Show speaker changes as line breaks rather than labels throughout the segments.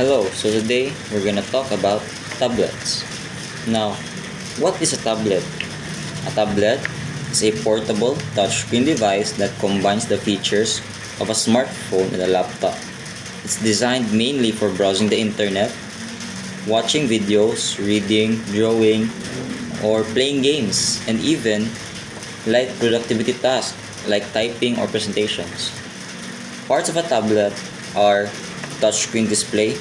Hello, so today we're gonna talk about tablets. Now, what is a tablet? A tablet is a portable touchscreen device that combines the features of a smartphone and a laptop. It's designed mainly for browsing the internet, watching videos, reading, drawing, or playing games, and even light productivity tasks like typing or presentations. Parts of a tablet are touchscreen display.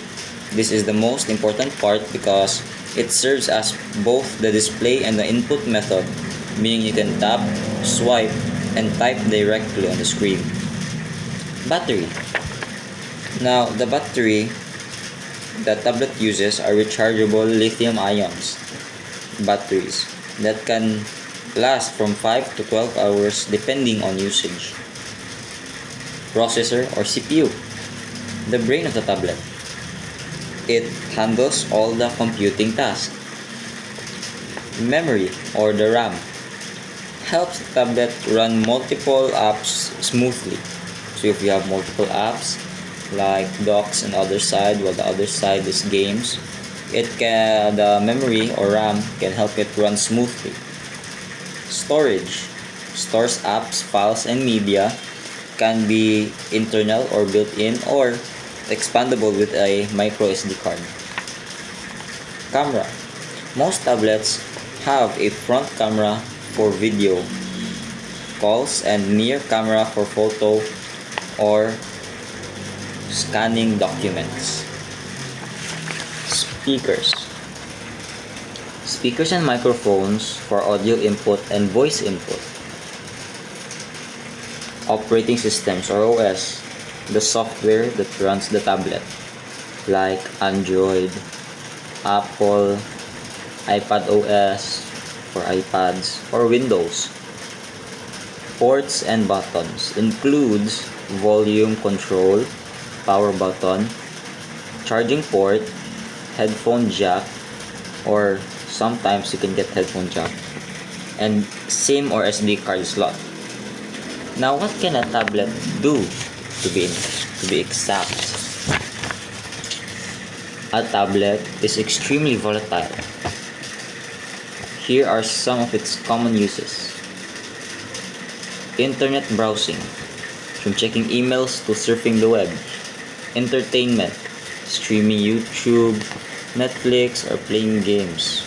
This is the most important part because it serves as both the display and the input method, meaning you can tap, swipe, and type directly on the screen. Battery. Now, the battery that tablet uses are rechargeable lithium ions batteries that can last from 5 to 12 hours depending on usage. Processor or CPU, the brain of the tablet. It handles all the computing tasks. Memory or the RAM helps the tablet run multiple apps smoothly. So if you have multiple apps like docs on the other side while the other side is games, the memory or RAM can help it run smoothly. Storage stores apps, files, and media, can be internal or built-in or expandable with a micro SD card. Camera. Most tablets have a front camera for video calls and near camera for photo or scanning documents. Speakers. Speakers and microphones for audio input and voice input. Operating systems or OS, the software that runs the tablet, like Android, Apple, iPad OS for iPads, or Windows. Ports and buttons includes volume control, power button, charging port, headphone jack, or sometimes you can get headphone jack, and SIM or SD card slot. Now, what can a tablet do to be exact? A tablet is extremely volatile. Here are some of its common uses. Internet browsing, from checking emails to surfing the web. Entertainment, streaming YouTube, Netflix, or playing games.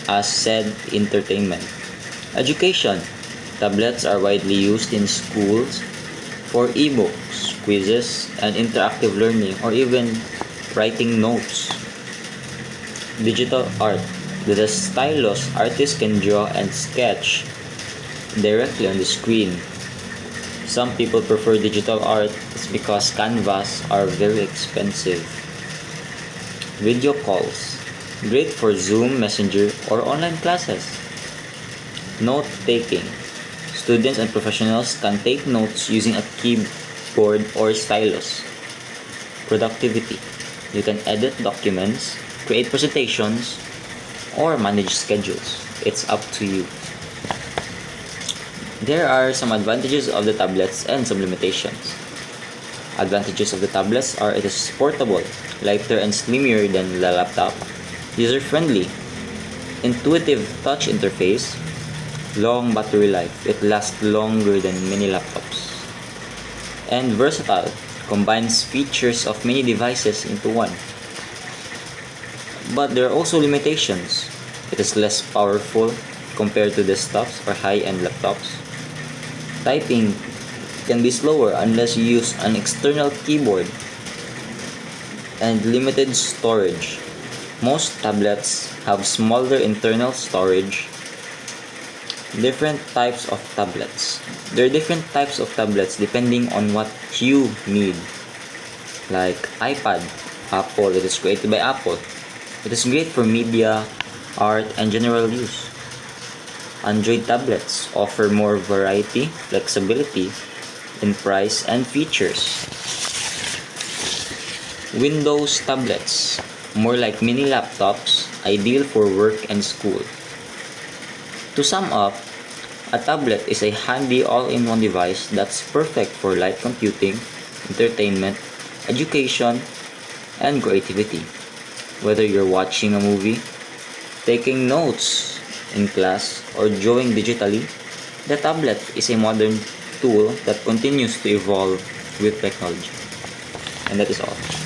As said, entertainment. Education, tablets are widely used in schools for ebooks, quizzes, and interactive learning, or even writing notes. Digital art. With a stylus, artists can draw and sketch directly on the screen. Some people prefer digital art because canvas are very expensive. Video calls. Great for Zoom, Messenger, or online classes. Note taking. Students and professionals can take notes using a keyboard or stylus. Productivity. You can edit documents, create presentations, or manage schedules. It's up to you. There are some advantages of the tablets and some limitations. Advantages of the tablets are it is portable, lighter and slimmer than the laptop, user-friendly, intuitive touch interface, long battery life, it lasts longer than many laptops, and versatile, combines features of many devices into one. But there are also limitations. It is less powerful compared to desktops or high-end laptops. Typing can be slower unless you use an external keyboard, and limited storage. Most tablets have smaller internal storage. Different types of tablets. There are different types of tablets depending on what you need. Like iPad, Apple, it is created by Apple. It is great for media, art, and general use. Android tablets offer more variety, flexibility in price and features. Windows tablets, more like mini laptops, ideal for work and school. To sum up, a tablet is a handy all-in-one device that's perfect for light computing, entertainment, education, and creativity. Whether you're watching a movie, taking notes in class, or drawing digitally, the tablet is a modern tool that continues to evolve with technology. And that is all.